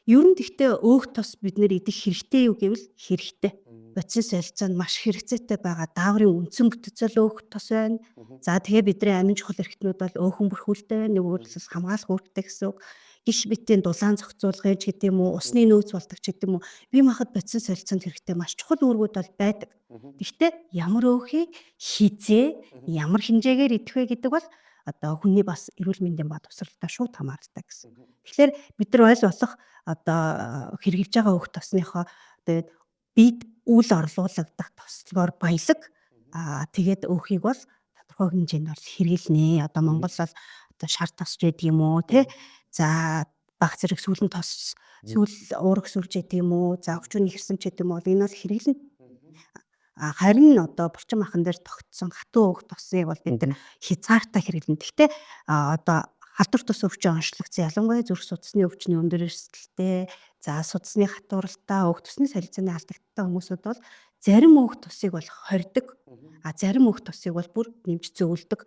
Ер нь тэгтээ өөх тос бид нэр идэх хэрэгтэй юу гэвэл хэрэгтэй. Мгм. Бодис солилцоо нь маш хэрэгцээтэй байгаа. Дааврын үндсэн бүтэцэл өөх тос байна. Мгм. За тэгээ бидний амин чухал эрхтнүүд бол өөхөн бүрхүүлтэй байна. Нөгөө Мгм. талаас хамгаалах үүрэгтэй гэсэн үг. Гиш битийн дулаан зохицуулгын ч гэдэм үү, усны нөөц болдог ч гэдэм үү. Бие махбод бодис солилцоонд хэрэгтэй маш чухал үүргүүд бол байдаг. Мгм. Гэхдээ ямар өөхийг хизээ, Мгм. ямар хэмжээгээр идэх вэ гэдэг бол одоо хүний бас эрүүл мэндийн боловсролтой шууд хамаардаг гэсэн. Мгм. Тэгэхээр бид нар ойл болох одоо хэрэгжилж байгаа өөх тосныхоо тэгээд бид үл орлуулагдах тослогоор баялаг тэгээд өөхийг бол тодорхой хэмжээнд бол хэрэглэнэ. Одоо Мгм. Монгол бол одоо шар тосч гэдэг юм уу тий. За баг зэрэг сүүлэн тос, сүүл уурах сүлж гэдэг юм уу. За өвчүүний хэрсэмч гэдэг юм бол энэ бол хэрэглэнэ. Мгм. Харин одоо булчин махан дээр тогтсон хатуу өөх тосныг бол бид нар Мгм. хязгаартай хэрэглэнэ. Гэхдээ одоо халдвар тус өвчин онцлогдсон ялангуяа зүрх судасны өвчний өндөр эрсдэлтэй, за судасны хатууралтай, өөх тосны солилцооны алдагдaltaй хүмүүсүүд бол зарим өөх тосыг бол хордог, Мгм. зарим өөх тосыг бол бүр нэмж зөвлөдөг.